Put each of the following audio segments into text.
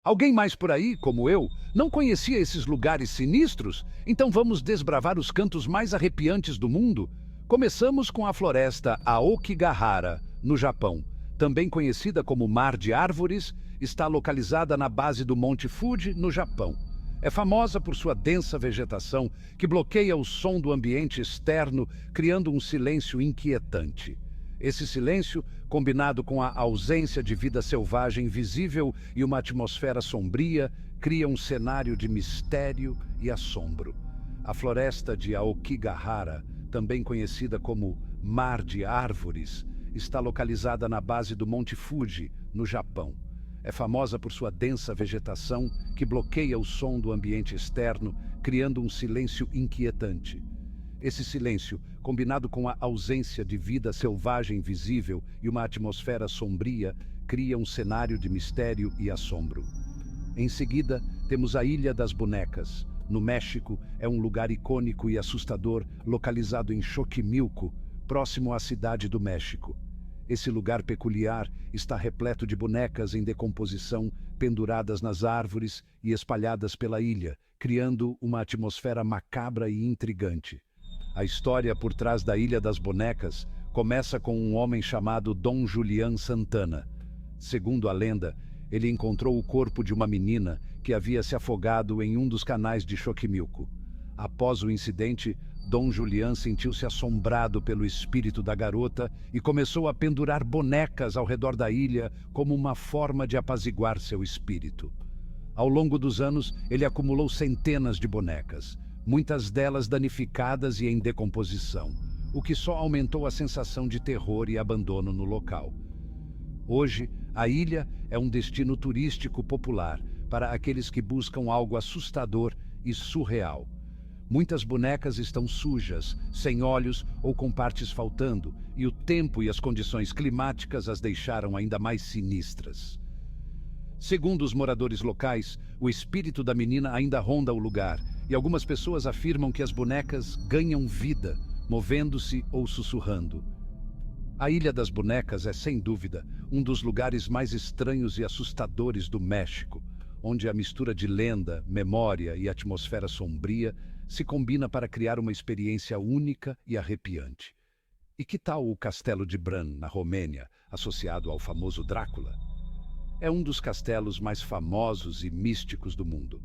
Alguém mais por aí, como eu, não conhecia esses lugares sinistros? Então vamos desbravar os cantos mais arrepiantes do mundo? Começamos com a floresta Aokigahara, no Japão. Também conhecida como Mar de Árvores, está localizada na base do Monte Fuji, no Japão. É famosa por sua densa vegetação, que bloqueia o som do ambiente externo, criando um silêncio inquietante. Esse silêncio, combinado com a ausência de vida selvagem visível e uma atmosfera sombria, cria um cenário de mistério e assombro. A floresta de Aokigahara, também conhecida como Mar de Árvores, está localizada na base do Monte Fuji, no Japão. É famosa por sua densa vegetação, que bloqueia o som do ambiente externo, criando um silêncio inquietante. Esse silêncio, combinado com a ausência de vida selvagem visível e uma atmosfera sombria, cria um cenário de mistério e assombro. Em seguida, temos a Ilha das Bonecas. No México, é um lugar icônico e assustador, localizado em Xochimilco, próximo à Cidade do México. Esse lugar peculiar está repleto de bonecas em decomposição, penduradas nas árvores e espalhadas pela ilha, criando uma atmosfera macabra e intrigante. A história por trás da Ilha das Bonecas começa com um homem chamado Dom Julián Santana. Segundo a lenda, ele encontrou o corpo de uma menina que havia se afogado em um dos canais de Xochimilco. Após o incidente, Dom Julián sentiu-se assombrado pelo espírito da garota e começou a pendurar bonecas ao redor da ilha como uma forma de apaziguar seu espírito. Ao longo dos anos, ele acumulou centenas de bonecas, muitas delas danificadas e em decomposição, o que só aumentou a sensação de terror e abandono no local. Hoje, a ilha é um destino turístico popular para aqueles que buscam algo assustador e surreal. Muitas bonecas estão sujas, sem olhos ou com partes faltando, e o tempo e as condições climáticas as deixaram ainda mais sinistras. Segundo os moradores locais, o espírito da menina ainda ronda o lugar, e algumas pessoas afirmam que as bonecas ganham vida, movendo-se ou sussurrando. A Ilha das Bonecas é, sem dúvida, um dos lugares mais estranhos e assustadores do México, onde a mistura de lenda, memória e atmosfera sombria se combina para criar uma experiência única e arrepiante. E que tal o Castelo de Bran, na Romênia, associado ao famoso Drácula? É um dos castelos mais famosos e místicos do mundo.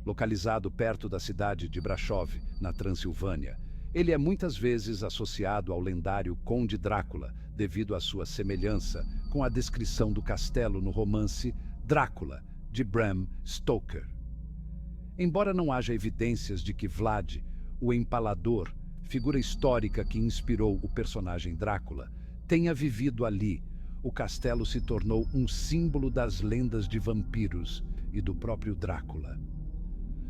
Localizado perto da cidade de Brașov, na Transilvânia, ele é muitas vezes associado ao lendário Conde Drácula, devido à sua semelhança com a descrição do castelo no romance Drácula, de Bram Stoker. Embora não haja evidências de que Vlad, o Empalador, figura histórica que inspirou o personagem Drácula, tenha vivido ali, o castelo se tornou um símbolo das lendas de vampiros e do próprio Drácula.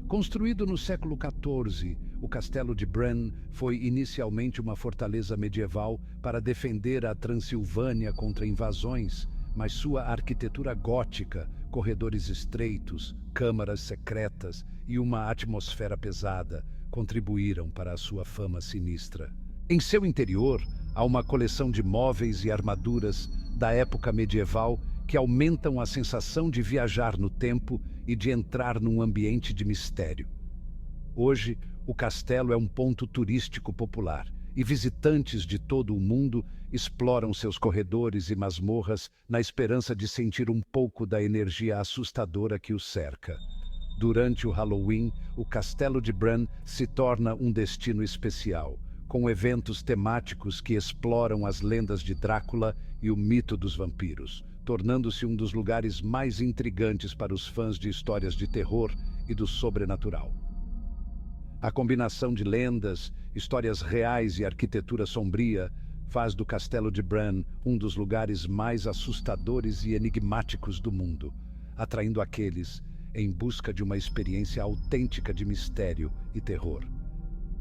Construído no século XIV, o castelo de Bran foi inicialmente uma fortaleza medieval para defender a Transilvânia contra invasões, mas sua arquitetura gótica, corredores estreitos, câmaras secretas e uma atmosfera pesada contribuíram para a sua fama sinistra. Em seu interior, há uma coleção de móveis e armaduras da época medieval que aumentam a sensação de viajar no tempo e de entrar num ambiente de mistério. Hoje, o castelo é um ponto turístico popular e visitantes de todo o mundo exploram seus corredores e masmorras na esperança de sentir um pouco da energia assustadora que o cerca. Durante o Halloween, o Castelo de Bran se torna um destino especial, com eventos temáticos que exploram as lendas de Drácula e o mito dos vampiros, tornando-se um dos lugares mais intrigantes para os fãs de histórias de terror e do sobrenatural. A combinação de lendas, histórias reais e arquitetura sombria faz do Castelo de Bran um dos lugares mais assustadores e enigmáticos do mundo, atraindo aqueles em busca de uma experiência autêntica de mistério e terror.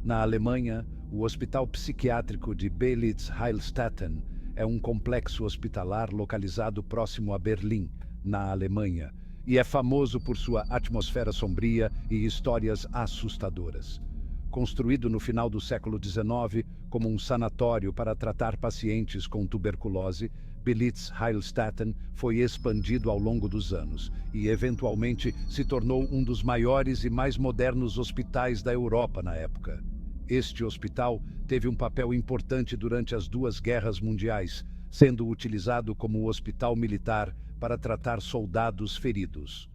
Na Alemanha, o Hospital Psiquiátrico de Belitz-Heilstätten é um complexo hospitalar localizado próximo a Berlim, na Alemanha, e é famoso por sua atmosfera sombria e histórias assustadoras. Construído no final do século XIX como um sanatório para tratar pacientes com tuberculose, Belitz Heilstätten foi expandido ao longo dos anos e, eventualmente, se tornou um dos maiores e mais modernos hospitais da Europa na época. Este hospital teve um papel importante durante as duas guerras mundiais, sendo utilizado como hospital militar para tratar soldados feridos.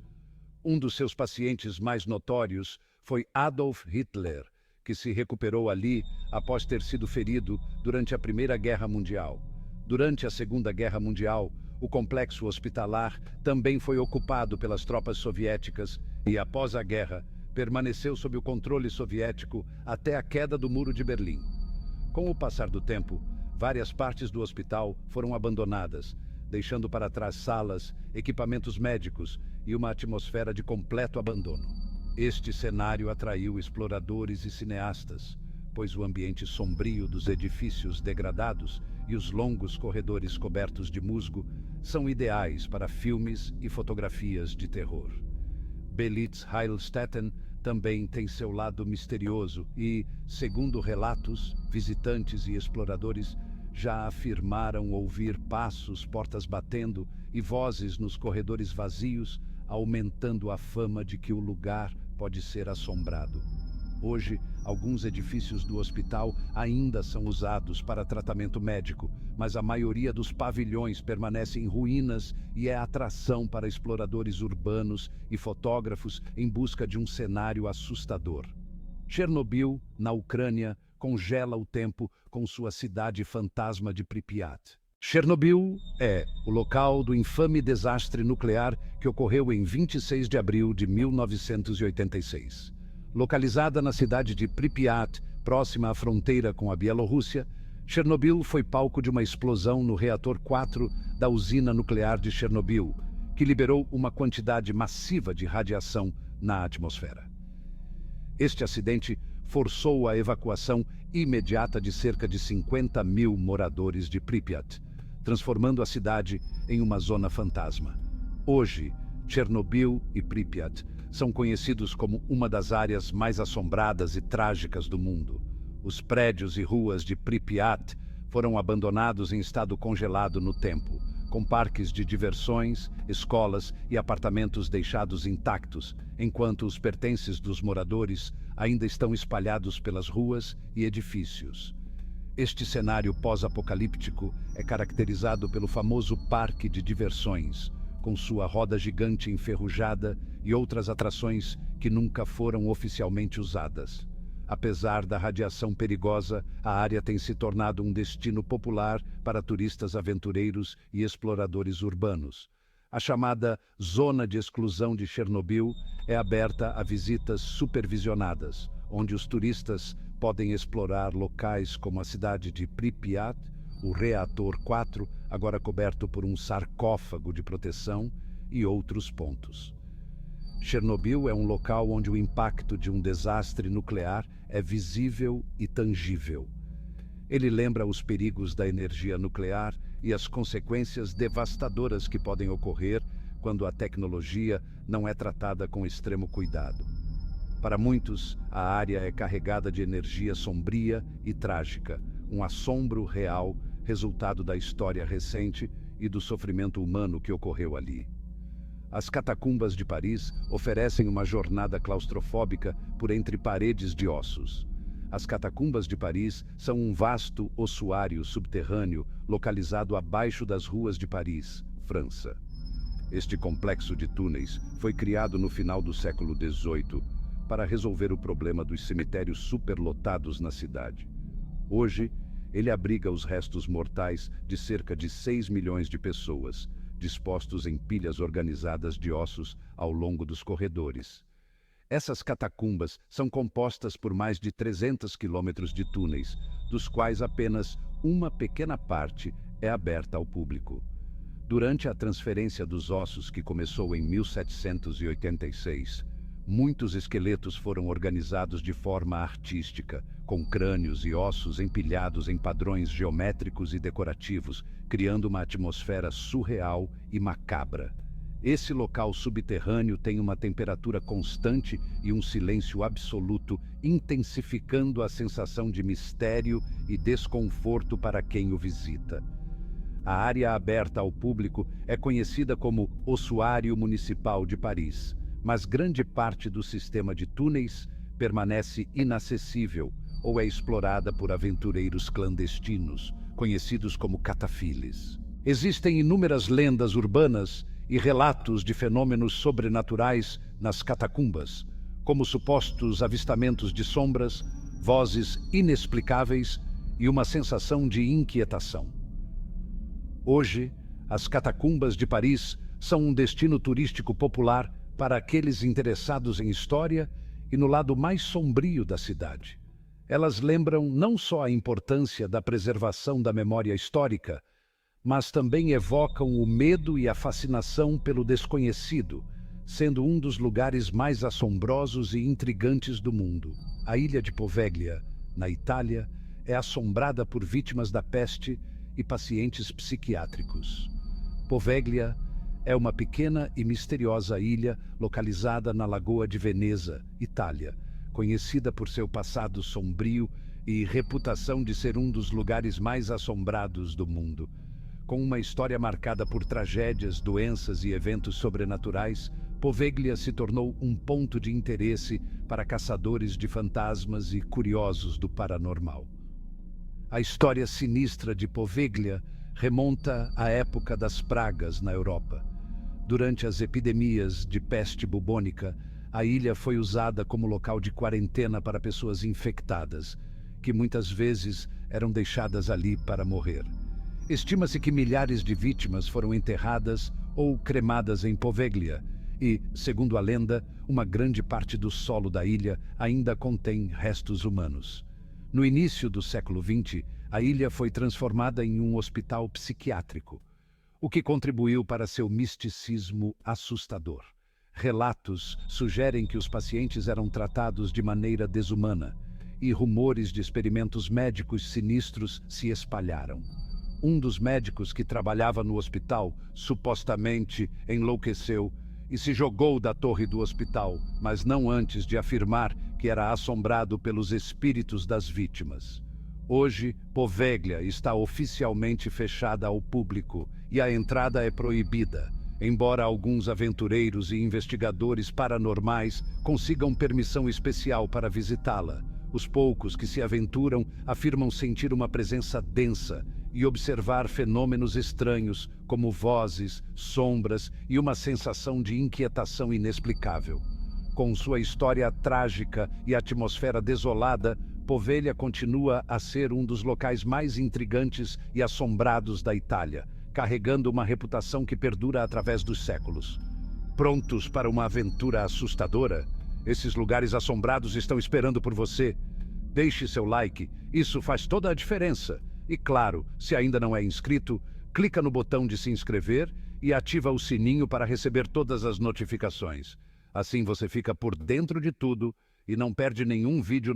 Um dos seus pacientes mais notórios foi Adolf Hitler, que se recuperou ali após ter sido ferido durante a Primeira Guerra Mundial. Durante a Segunda Guerra Mundial, o complexo hospitalar também foi ocupado pelas tropas soviéticas e, após a guerra, permaneceu sob o controle soviético até a queda do Muro de Berlim. Com o passar do tempo, várias partes do hospital foram abandonadas, deixando para trás salas, equipamentos médicos e uma atmosfera de completo abandono. Este cenário atraiu exploradores e cineastas, pois o ambiente sombrio dos edifícios degradados e os longos corredores cobertos de musgo são ideais para filmes e fotografias de terror. Belitz Heilstätten também tem seu lado misterioso e, segundo relatos, visitantes e exploradores já afirmaram ouvir passos, portas batendo e vozes nos corredores vazios, aumentando a fama de que o lugar pode ser assombrado. Hoje, alguns edifícios do hospital ainda são usados para tratamento médico, mas a maioria dos pavilhões permanece em ruínas e é atração para exploradores urbanos e fotógrafos em busca de um cenário assustador. Chernobyl, na Ucrânia, congela o tempo com sua cidade fantasma de Pripyat. Chernobyl é o local do infame desastre nuclear que ocorreu em 26 de abril de 1986. Localizada na cidade de Pripyat, próxima à fronteira com a Bielorrússia, Chernobyl foi palco de uma explosão no reator 4 da usina nuclear de Chernobyl, que liberou uma quantidade massiva de radiação na atmosfera. Este acidente forçou a evacuação imediata de cerca de 50 mil moradores de Pripyat, transformando a cidade em uma zona fantasma. Hoje, Chernobyl e Pripyat são conhecidos como uma das áreas mais assombradas e trágicas do mundo. Os prédios e ruas de Pripyat foram abandonados em estado congelado no tempo, com parques de diversões, escolas e apartamentos deixados intactos, enquanto os pertences dos moradores ainda estão espalhados pelas ruas e edifícios. Este cenário pós-apocalíptico é caracterizado pelo famoso parque de diversões, com sua roda gigante enferrujada e outras atrações que nunca foram oficialmente usadas. Apesar da radiação perigosa, a área tem se tornado um destino popular para turistas aventureiros e exploradores urbanos. A chamada Zona de Exclusão de Chernobyl é aberta a visitas supervisionadas, onde os turistas podem explorar locais como a cidade de Pripyat, o reator 4, agora coberto por um sarcófago de proteção, e outros pontos. Chernobyl é um local onde o impacto de um desastre nuclear é visível e tangível. Ele lembra os perigos da energia nuclear e as consequências devastadoras que podem ocorrer quando a tecnologia não é tratada com extremo cuidado. Para muitos, a área é carregada de energia sombria e trágica, um assombro real resultado da história recente e do sofrimento humano que ocorreu ali. As catacumbas de Paris oferecem uma jornada claustrofóbica por entre paredes de ossos. As catacumbas de Paris são um vasto ossuário subterrâneo localizado abaixo das ruas de Paris, França. Este complexo de túneis foi criado no final do século XVIII para resolver o problema dos cemitérios superlotados na cidade. Hoje, ele abriga os restos mortais de cerca de 6 milhões de pessoas, dispostos em pilhas organizadas de ossos ao longo dos corredores. Essas catacumbas são compostas por mais de 300 quilômetros de túneis, dos quais apenas uma pequena parte é aberta ao público. Durante a transferência dos ossos, que começou em 1786, muitos esqueletos foram organizados de forma artística, com crânios e ossos empilhados em padrões geométricos e decorativos, criando uma atmosfera surreal e macabra. Esse local subterrâneo tem uma temperatura constante e um silêncio absoluto, intensificando a sensação de mistério e desconforto para quem o visita. A área aberta ao público é conhecida como Ossuário Municipal de Paris, mas grande parte do sistema de túneis permanece inacessível ou é explorada por aventureiros clandestinos, conhecidos como catafiles. Existem inúmeras lendas urbanas e relatos de fenômenos sobrenaturais nas catacumbas, como supostos avistamentos de sombras, vozes inexplicáveis e uma sensação de inquietação. Hoje, as catacumbas de Paris são um destino turístico popular para aqueles interessados em história e no lado mais sombrio da cidade. Elas lembram não só a importância da preservação da memória histórica, mas também evocam o medo e a fascinação pelo desconhecido, sendo um dos lugares mais assombrosos e intrigantes do mundo. A ilha de Poveglia, na Itália, é assombrada por vítimas da peste e pacientes psiquiátricos. Poveglia é uma pequena e misteriosa ilha localizada na Lagoa de Veneza, Itália, conhecida por seu passado sombrio e reputação de ser um dos lugares mais assombrados do mundo. Com uma história marcada por tragédias, doenças e eventos sobrenaturais, Poveglia se tornou um ponto de interesse para caçadores de fantasmas e curiosos do paranormal. A história sinistra de Poveglia remonta à época das pragas na Europa. Durante as epidemias de peste bubônica, a ilha foi usada como local de quarentena para pessoas infectadas, que muitas vezes eram deixadas ali para morrer. Estima-se que milhares de vítimas foram enterradas ou cremadas em Poveglia e, segundo a lenda, uma grande parte do solo da ilha ainda contém restos humanos. No início do século XX, a ilha foi transformada em um hospital psiquiátrico, o que contribuiu para seu misticismo assustador. Relatos sugerem que os pacientes eram tratados de maneira desumana e rumores de experimentos médicos sinistros se espalharam. Um dos médicos que trabalhava no hospital supostamente enlouqueceu e se jogou da torre do hospital, mas não antes de afirmar que era assombrado pelos espíritos das vítimas. Hoje, Poveglia está oficialmente fechada ao público e a entrada é proibida, embora alguns aventureiros e investigadores paranormais consigam permissão especial para visitá-la. Os poucos que se aventuram afirmam sentir uma presença densa e observar fenômenos estranhos, como vozes, sombras e uma sensação de inquietação inexplicável. Com sua história trágica e atmosfera desolada, Poveglia continua a ser um dos locais mais intrigantes e assombrados da Itália, carregando uma reputação que perdura através dos séculos. Prontos para uma aventura assustadora? Esses lugares assombrados estão esperando por você. Deixe seu like, isso faz toda a diferença. E claro, se ainda não é inscrito, clica no botão de se inscrever e ativa o sininho para receber todas as notificações. Assim você fica por dentro de tudo e não perde nenhum vídeo